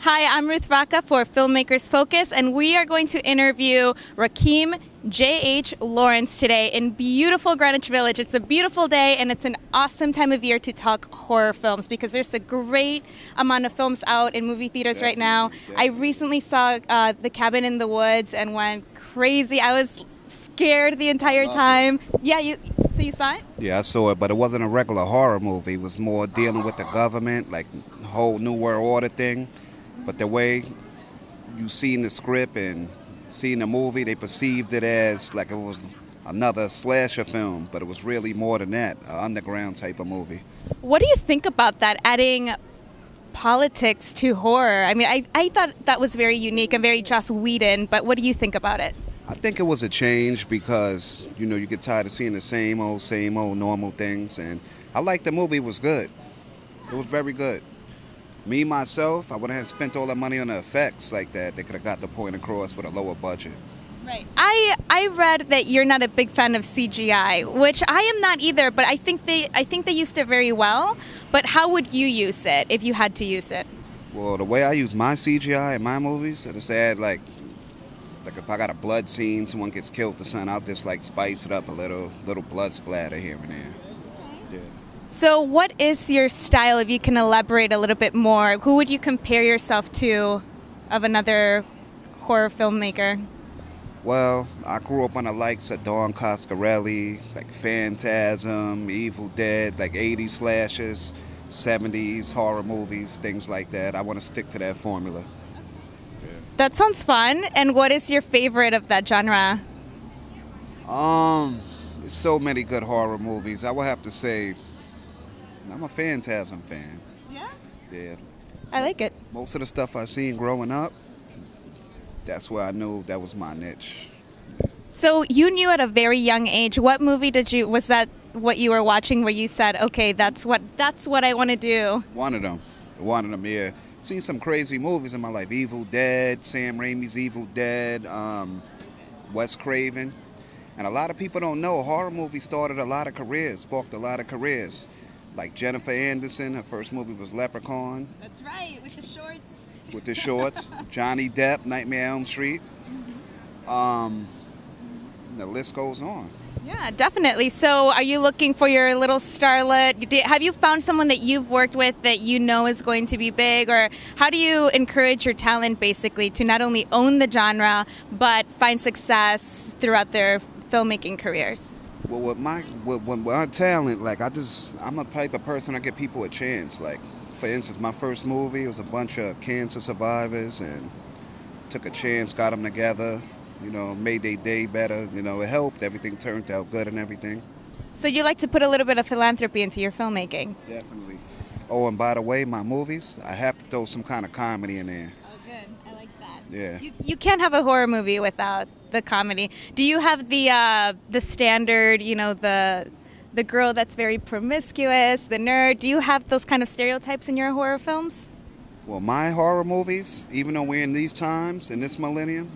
Hi, I'm Ruth Vaca for Filmmakers Focus, and we are going to interview Rakeem JH Lawrence today in beautiful Greenwich Village. It's a beautiful day, and it's an awesome time of year to talk horror films because there's a great amount of films out in movie theaters right now. I recently saw The Cabin in the Woods and went crazy. I was scared the entire time. Yeah, so you saw it? Yeah, I saw it, but it wasn't a regular horror movie. It was more dealing with the government, like the whole New World Order thing. But the way you seen the script and seen the movie, they perceived it as like it was another slasher film, but it was really more than that, an underground type of movie. What do you think about that, adding politics to horror? I mean, I thought that was very unique and very Joss Whedon, but what do you think about it? I think it was a change because, you know, you get tired of seeing the same old normal things, and I liked the movie. It was good. It was very good. Me, myself, I wouldn't have spent all that money on the effects like that. They could have got the point across with a lower budget. Right. I read that you're not a big fan of CGI, which I am not either, but I think they used it very well. But how would you use it if you had to use it? Well, the way I use my CGI in my movies, I just add like if I got a blood scene, someone gets killed or something, I'll just like spice it up a little blood splatter here and there. Yeah. So what is your style, if you can elaborate a little bit more? Who would you compare yourself to of another horror filmmaker? Well, I grew up on the likes of Don Coscarelli, like Phantasm, Evil Dead, like 80s slashers, 70s horror movies, things like that. I want to stick to that formula. Yeah. That sounds fun. And what is your favorite of that genre? There's so many good horror movies. I would have to say I'm a Phantasm fan. Yeah? Yeah. I like it. Most of the stuff I seen growing up, that's where I knew that was my niche. So you knew at a very young age. What movie was that what you were watching where you said, okay, that's what I want to do? One of them, yeah. Seen some crazy movies in my life. Evil Dead, Sam Raimi's Evil Dead, Wes Craven. And a lot of people don't know horror movies started a lot of careers, sparked a lot of careers. Like Jennifer Anderson, her first movie was Leprechaun. That's right, with the shorts. With the shorts. Johnny Depp, Nightmare on Elm Street. The list goes on. Yeah, definitely. So are you looking for your little starlet? Have you found someone that you've worked with that you know is going to be big? Or how do you encourage your talent basically to not only own the genre, but find success throughout their filmmaking careers? Well, with my talent, like I'm a type of person I give people a chance. Like, for instance, my first movie was a bunch of cancer survivors, and took a chance, got them together, you know, made their day better. You know, it helped. Everything turned out good and everything. So you like to put a little bit of philanthropy into your filmmaking? Definitely. Oh, and by the way, my movies, I have to throw some kind of comedy in there. Oh, good. I like that. Yeah. You can't have a horror movie without the comedy. Do you have the standard, you know, the girl that's very promiscuous, the nerd? Do you have those kind of stereotypes in your horror films? Well, my horror movies, even though we're in these times, in this millennium,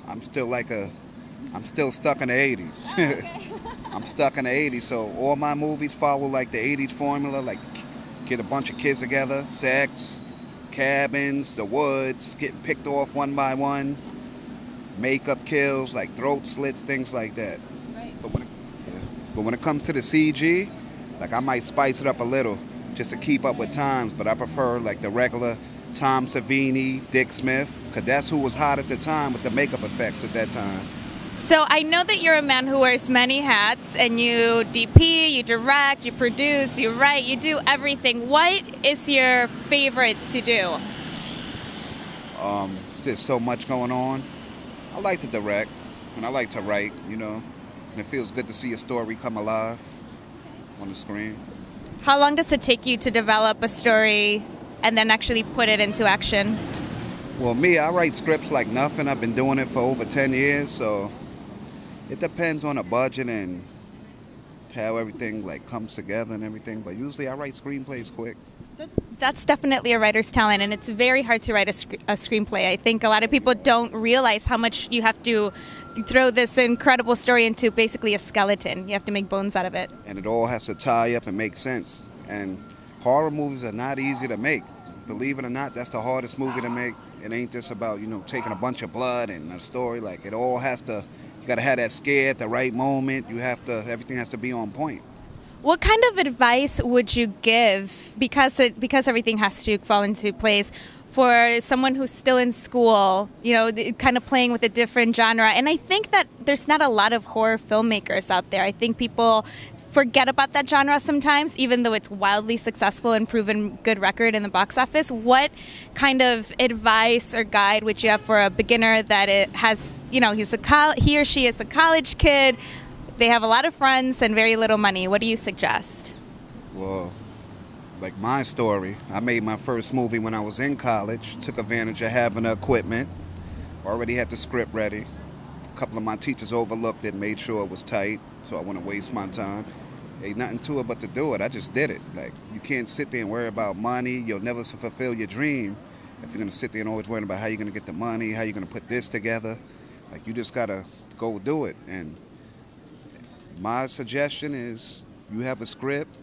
I'm still stuck in the 80s. Oh, okay. I'm stuck in the 80s, so all my movies follow like the 80s formula, like get a bunch of kids together, sex, cabins, the woods, getting picked off one by one, makeup kills, like throat slits, things like that. Right. But when it comes to the CG, like I might spice it up a little just to keep up with times, but I prefer like the regular Tom Savini, Dick Smith, because that's who was hot at the time with the makeup effects at that time. So I know that you're a man who wears many hats, and you DP, you direct, you produce, you write, you do everything. What is your favorite to do? There's just so much going on. I like to direct, and I like to write, you know, and it feels good to see a story come alive on the screen. How long does it take you to develop a story and then actually put it into action? Well, me, I write scripts like nothing. I've been doing it for over 10 years, so it depends on the budget and how everything like comes together and everything, but usually I write screenplays quick. That's definitely a writer's talent, and it's very hard to write a screenplay. I think a lot of people don't realize how much you have to throw this incredible story into basically a skeleton. You have to make bones out of it. And it all has to tie up and make sense. And horror movies are not easy to make. believe it or not, that's the hardest movie to make. It ain't just about, taking a bunch of blood and a story. Like, it all has to, you got to have that scare at the right moment. Everything has to be on point. What kind of advice would you give, because everything has to fall into place, for someone who's still in school, kind of playing with a different genre? And I think that there's not a lot of horror filmmakers out there. I think people forget about that genre sometimes, even though it's wildly successful and proven good record in the box office. What kind of advice or guide would you have for a beginner that it has, he or she is a college kid, they have a lot of friends and very little money? What do you suggest? Well, like my story, I made my first movie when I was in college, took advantage of having the equipment, already had the script ready. A couple of my teachers overlooked it, made sure it was tight, so I wouldn't waste my time. Ain't nothing to it but to do it. I just did it. Like, you can't sit there and worry about money. You'll never fulfill your dream if you're going to sit there and always worry about how you're going to get the money, how you're going to put this together. Like, you just got to go do it. And my suggestion is, if you have a script,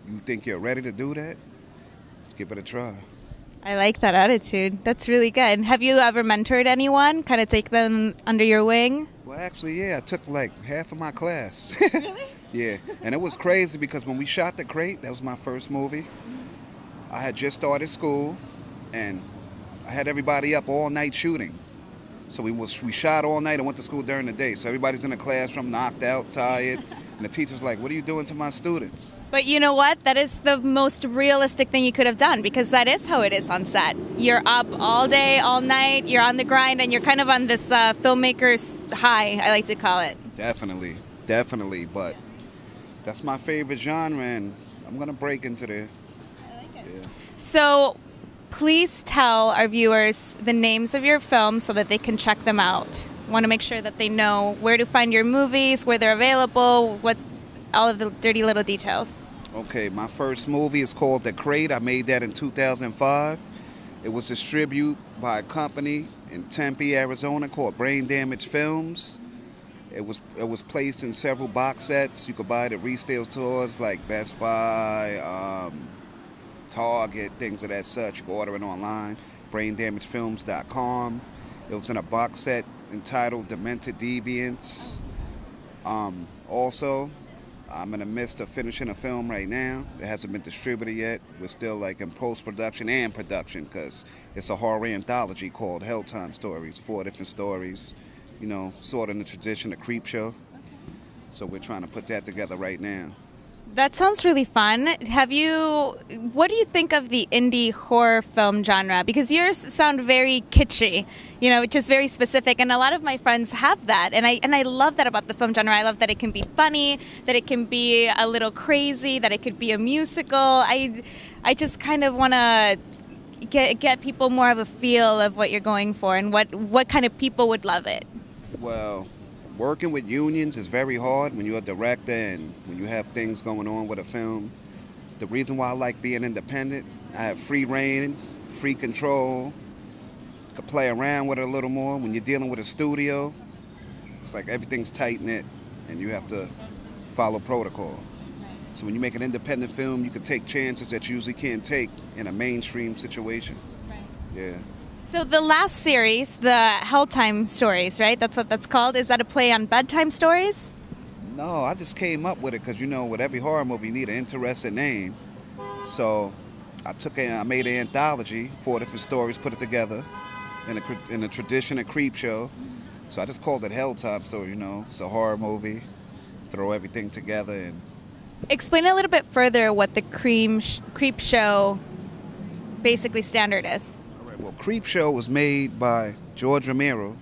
you think you're ready to do that, just give it a try. I like that attitude. That's really good. Have you ever mentored anyone? Kind of take them under your wing? Well, actually, yeah. I took like half of my class. Really? Yeah. And it was crazy because when we shot The Crate, that was my first movie. I had just started school, and I had everybody up all night shooting. So we shot all night and went to school during the day. So everybody's in the classroom, knocked out, tired. And the teacher's like, "What are you doing to my students?" But you know what? That is the most realistic thing you could have done, because that is how it is on set. You're up all day, all night, you're on the grind, and you're kind of on this filmmaker's high, I like to call it. Definitely. But that's my favorite genre, and I'm going to break into there. I like it. Yeah. So please tell our viewers the names of your films so that they can check them out. Want to make sure that they know where to find your movies, where they're available, all of the dirty little details. Okay, my first movie is called The Crate. I made that in 2005. It was distributed by a company in Tempe, Arizona called Brain Damage Films. It was placed in several box sets. You could buy it at resale stores like Best Buy, Target, things of that such. You can order it online, braindamagefilms.com. It was in a box set entitled Demented Deviants. Also, I'm in the midst of finishing a film right now. It hasn't been distributed yet. We're still like in post-production and production because it's a horror anthology called Hell Time Stories, 4 different stories, sort of in the tradition of Creepshow. So we're trying to put that together right now. That sounds really fun. What do you think of the indie horror film genre? Because yours sound very kitschy, just very specific, and a lot of my friends have that, and I love that about the film genre. I love that it can be funny, that it can be a little crazy, that it could be a musical. I just kind of want to get people more of a feel of what you're going for and what kind of people would love it. Well, working with unions is very hard when you're a director and when you have things going on with a film. The reason why I like being independent, I have free reign, free control. You can play around with it a little more. When you're dealing with a studio, it's like everything's tight-knit and you have to follow protocol. So when you make an independent film, you can take chances that you usually can't take in a mainstream situation. Right. Yeah. So the last series, the Hell Time Stories, right? That's what that's called. Is that a play on bedtime stories? No, I just came up with it because, with every horror movie, you need an interesting name. So I made an anthology, 4 different stories, put it together in the tradition of Creepshow. So I just called it Hell Time Story, It's a horror movie, throw everything together. And explain a little bit further what the Creepshow basically standard is. Well, Creepshow was made by George Romero.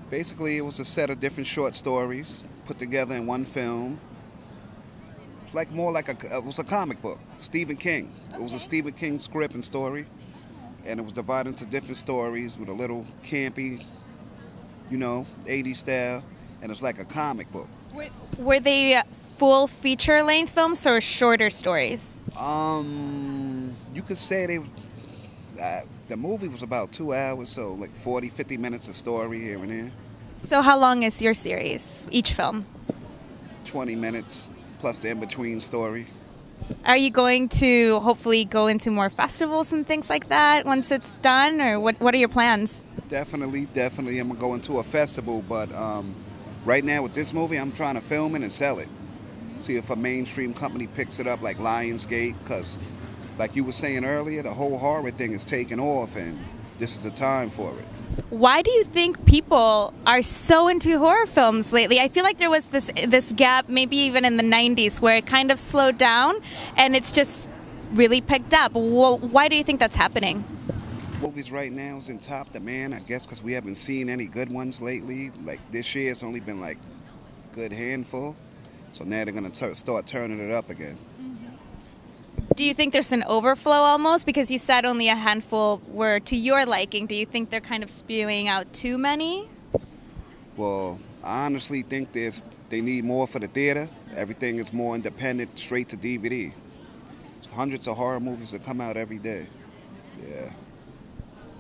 Basically, it was a set of different short stories put together in one film. It's like it was a comic book, Stephen King. It was a Stephen King script and story, and it was divided into different stories with a little campy, 80s style, and it's like a comic book. Were they full feature-length films or shorter stories? You could say the movie was about 2 hours, so like 40, 50 minutes of story here and there. So how long is your series, each film? 20 minutes plus the in-between story. Are you going to hopefully go into more festivals and things like that once it's done, or what are your plans? Definitely. I'm gonna go into a festival, but right now with this movie, I'm trying to film it and sell it. See if a mainstream company picks it up like Lionsgate, because like you were saying earlier, the whole horror thing is taking off, and this is the time for it. Why do you think people are so into horror films lately? I feel like there was this gap, maybe even in the 90s, where it kind of slowed down, and it's just really picked up. Why do you think that's happening? Movies right now is in top demand, I guess, because we haven't seen any good ones lately. Like this year, it's only been like a good handful. So now they're going to start turning it up again. Do you think there's an overflow almost? Because you said only a handful were to your liking. Do you think they're kind of spewing out too many? Well, I honestly think they need more for the theater. Everything is more independent, straight to DVD. There's hundreds of horror movies that come out every day. Yeah.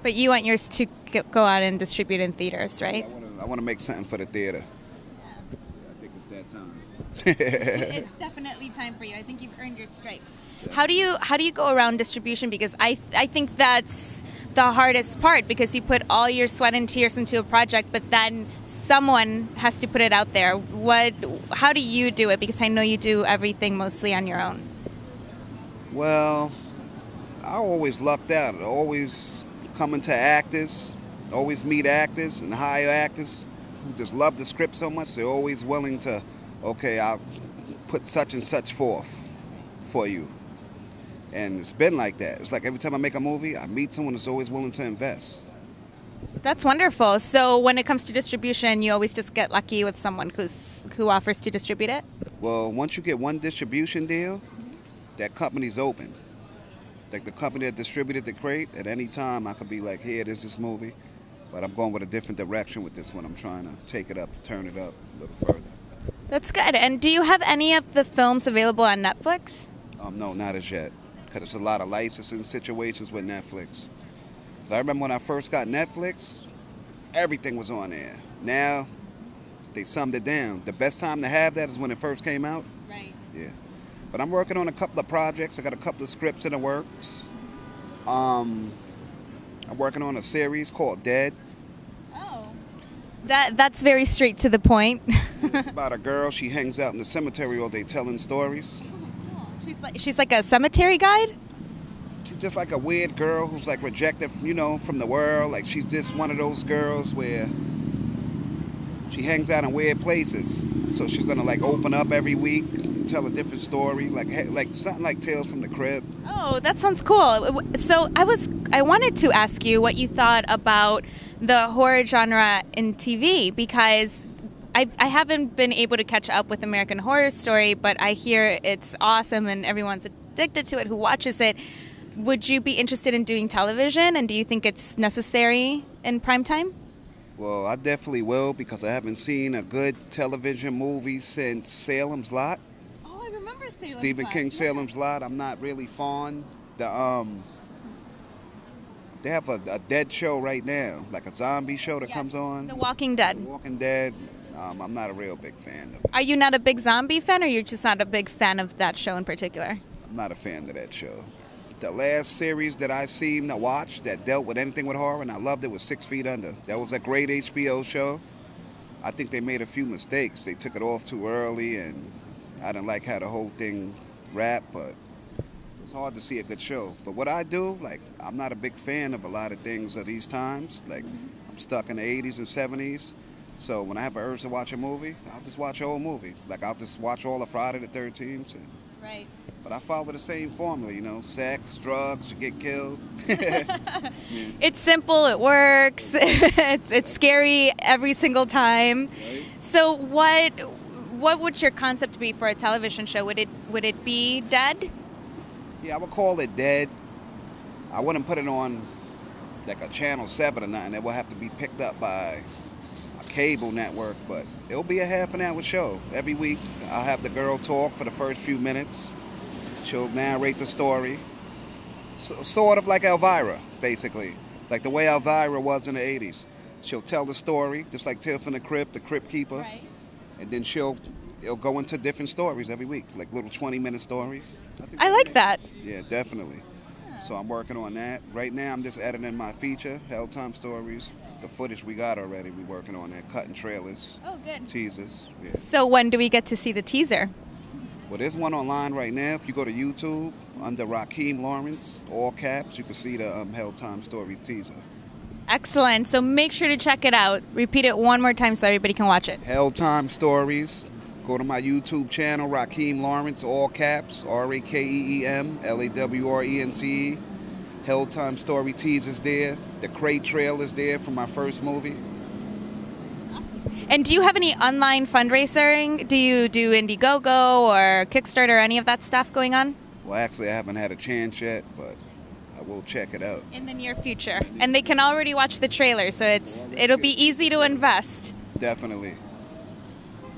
But you want yours to go out and distribute in theaters, right? I want to make something for the theater. I think it's that time. It's definitely time for you. I think you've earned your stripes. Yeah. How do you go around distribution? Because I think that's the hardest part, because you put all your sweat and tears into a project, but then someone has to put it out there. How do you do it? Because I know you do everything mostly on your own. Well, I always lucked out. I always coming to actors, always meet actors and hire actors who just love the script so much. They're always willing to, okay, I'll put such and such forth for you. And it's been like that. It's like every time I make a movie, I meet someone who's always willing to invest. That's wonderful. So when it comes to distribution, you always just get lucky with someone who offers to distribute it? Well, once you get one distribution deal, that company's open. Like the company that distributed the crate, at any time I could be like, here, there's this movie, but I'm going with a different direction with this one. I'm trying to take it up, turn it up a little further. That's good. And do you have any of the films available on Netflix? No, not as yet, because there's a lot of licensing situations with Netflix. I remember when I first got Netflix, everything was on there. Now, they summed it down. The best time to have that is when it first came out. Right. Yeah. But I'm working on a couple of projects. I got a couple of scripts in the works. I'm working on a series called Dead. Oh. That's very straight to the point. It's about a girl. She hangs out in the cemetery all day telling stories. She's like a cemetery guide? She's just like a weird girl who's like rejected, from the world. Like she's just one of those girls where she hangs out in weird places. So she's gonna like open up every week and tell a different story, like something like Tales from the Crib. Oh, that sounds cool. So I wanted to ask you what you thought about the horror genre in TV, because I haven't been able to catch up with American Horror Story, but I hear it's awesome and everyone's addicted to it who watches it. Would you be interested in doing television, and do you think it's necessary in prime time? Well, I definitely will, because I haven't seen a good television movie since Salem's Lot. Oh, I remember Salem's Lot. Stephen King, Salem's Lot. I'm not really fond. They have a dead show right now, like a zombie show that comes on. The Walking Dead. The Walking Dead. I'm not a real big fan of it. Are you not a big zombie fan, or you're just not a big fan of that show in particular? I'm not a fan of that show. The last series that I seen to watch that dealt with anything with horror, and I loved it, was 6 Feet Under. That was a great HBO show. I think they made a few mistakes. They took it off too early, and I didn't like how the whole thing wrapped, but it's hard to see a good show. But what I do, like, I'm not a big fan of a lot of things of these times. Like, I'm stuck in the 80s and 70s. So when I have an urge to watch a movie, I'll just watch a whole movie. Like, I'll just watch all of Friday the 13th. Right. But I follow the same formula, sex, drugs, you get killed. It's simple, it works, it's scary every single time. Right. So what would your concept be for a television show? Would it be Dead? Yeah, I would call it Dead. I wouldn't put it on like a Channel 7 or nothing. It will have to be picked up by a cable network, but it'll be a half an hour show. Every week I'll have the girl talk for the first few minutes. She'll narrate the story, sort of like Elvira, basically. Like the way Elvira was in the 80s. She'll tell the story, just like Tales from the Crypt, the Crypt Keeper. Right. And then she'll it'll go into different stories every week, like little 20-minute stories. I like that. Yeah, definitely. So I'm working on that. Right now I'm just editing my feature, Hell Time Stories. The footage we got already, we working on that, cutting trailers, Oh, good. teasers. Yeah. So when do we get to see the teaser? Well, there's one online right now. If you go to YouTube, under Rakeem Lawrence, all caps, you can see the Hell Time Story teaser. Excellent. So make sure to check it out. Repeat it one more time so everybody can watch it. Hell Time Stories. Go to my YouTube channel, Rakeem Lawrence, all caps, Rakeem Lawrence. Hell Time Story teaser's there. The crate trail is there from my first movie. And do you have any online fundraising? Do you do Indiegogo or Kickstarter or any of that stuff going on? Well, actually, I haven't had a chance yet, but I will check it out. In the near future. And they can already watch the trailer, so it'll be easy to invest. Definitely.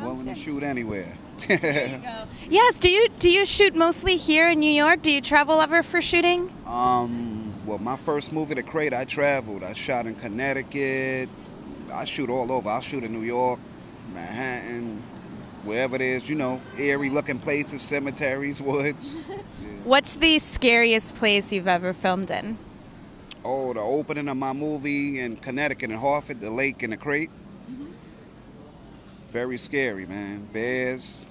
Willing to shoot anywhere. There you go. Yes, do you shoot mostly here in New York? Do you travel ever for shooting? Well, my first movie, The Crate, I traveled. I shot in Connecticut. I shoot all over. I'll shoot in New York, Manhattan, wherever it is, eerie looking places, cemeteries, woods. Yeah. What's the scariest place you've ever filmed in? Oh, the opening of my movie in Connecticut in Hartford, the lake in the crate. Very scary, man. Bears,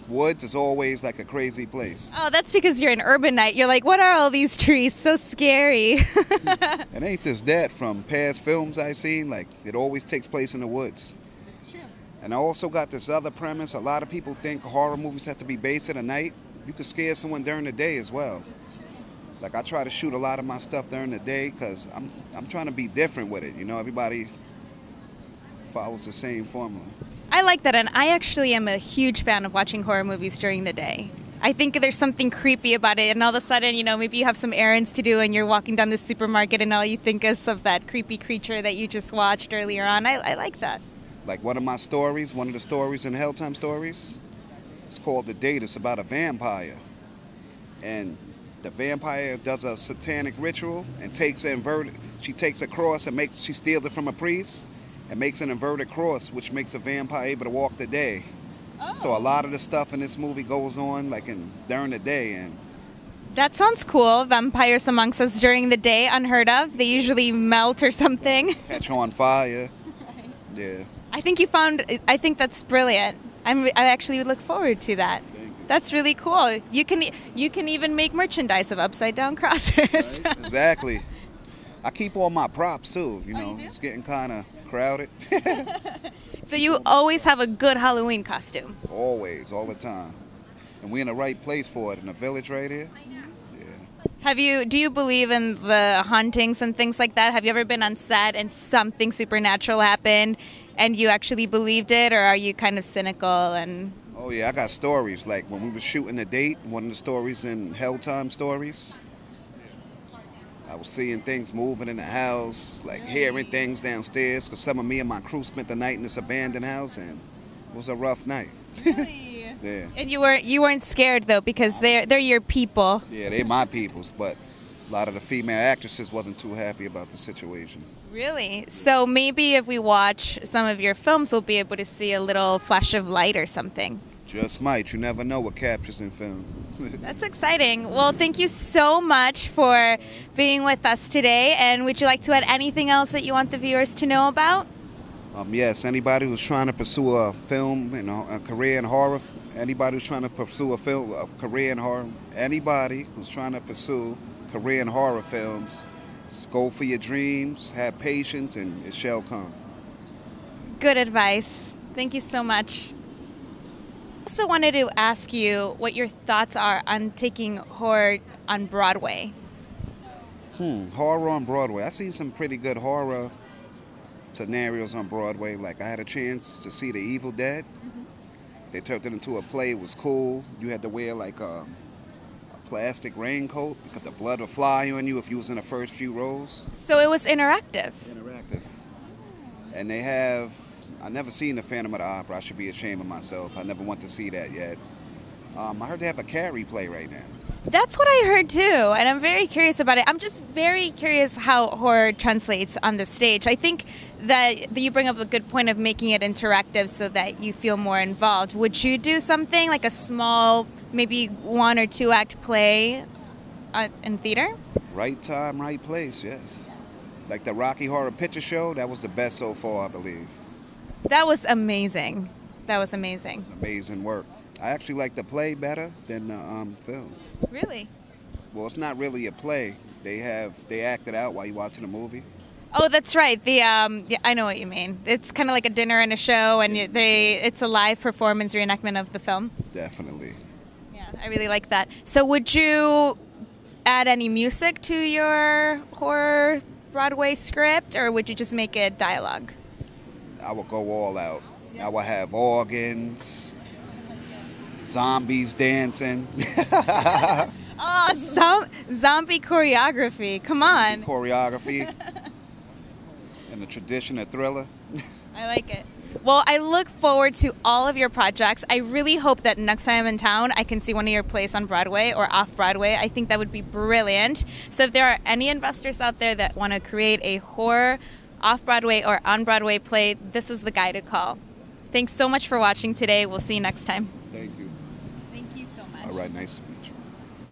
woods is always like a crazy place. Oh, that's because you're an urbanite. You're like, what are all these trees? So scary. It ain't just that from past films I've seen. It always takes place in the woods. That's true. And I also got this other premise. A lot of people think horror movies have to be based in the night. You can scare someone during the day as well. I try to shoot a lot of my stuff during the day because I'm trying to be different with it. Everybody follows the same formula. I like that, and I actually am a huge fan of watching horror movies during the day. I think there's something creepy about it, and all of a sudden, maybe you have some errands to do and you're walking down the supermarket and all you think is of that creepy creature that you just watched earlier on. I like that. One of the stories in Hell Time Stories, it's called The Date. It's about a vampire. And the vampire does a satanic ritual and she takes a cross and she steals it from a priest. And makes an inverted cross, which makes a vampire able to walk the day. Oh. So a lot of the stuff in this movie goes on during the day. And that sounds cool. Vampires amongst us during the day, unheard of. They usually melt or something. Catch on fire. Right. Yeah. I think that's brilliant. I actually look forward to that. Thank you. That's really cool. You can even make merchandise of upside down crosses. Right? Exactly. I keep all my props too. Oh, you do? It's getting kind of crowded. So you always have a good Halloween costume? Always, all the time. And we're in the right place for it, in the village right here. Yeah. Do you believe in the hauntings and things like that? Have you ever been on set and something supernatural happened and you actually believed it, or are you kind of cynical? Oh yeah, I got stories. When we were shooting The Date, one of the stories in Hell Time Stories, I was seeing things moving in the house, hearing things downstairs, because some of me and my crew spent the night in this abandoned house, and it was a rough night. Really? Yeah. And you weren't scared though, because they're your people. Yeah, they're my peoples, but a lot of the female actresses wasn't too happy about the situation. Really? So maybe if we watch some of your films, we'll be able to see a little flash of light or something. Just might. You never know what captures in film. That's exciting. Well, thank you so much for being with us today. And would you like to add anything else that you want the viewers to know about? Yes, anybody who's trying to pursue a film, a career in horror, anybody who's trying to pursue a career in horror, anybody who's trying to pursue career in horror films, just go for your dreams, have patience, and it shall come. Good advice. Thank you so much. I also wanted to ask you what your thoughts are on taking horror on Broadway. Horror on Broadway. I see some pretty good horror scenarios on Broadway. I had a chance to see The Evil Dead. They turned it into a play. It was cool. You had to wear a plastic raincoat because the blood would fly on you if you was in the first few rows. So it was interactive. Interactive. And I never seen the Phantom of the Opera. I should be ashamed of myself. I never went to see that yet. I heard they have a Carrie play right now. That's what I heard too, and I'm very curious about it. I'm just very curious how horror translates on the stage. I think that you bring up a good point of making it interactive so that you feel more involved. Would you do something like a small, maybe 1 or 2 act play in theater? Right time, right place, yes. Like the Rocky Horror Picture Show, that was the best so far, I believe. That was amazing. That was amazing. It's amazing work. I actually like the play better than the film. Really? Well, it's not really a play. They act it out while you're watching a movie. Oh, that's right. Yeah, I know what you mean. It's kind of like a dinner and a show, and it's a live performance reenactment of the film. Definitely. Yeah, I really like that. So would you add any music to your horror Broadway script, or would you just make it dialogue? I would go all out. Yeah. I would have organs, zombies dancing. Oh, zombie choreography. Come on. Choreography. And the tradition of Thriller. I like it. Well, I look forward to all of your projects. I really hope that next time I'm in town, I can see one of your plays on Broadway or off Broadway. I think that would be brilliant. So if there are any investors out there that want to create a horror off Broadway or on Broadway play, this is the guy to call. Thanks so much for watching today. We'll see you next time. Thank you. Thank you so much. All right, nice to meet you.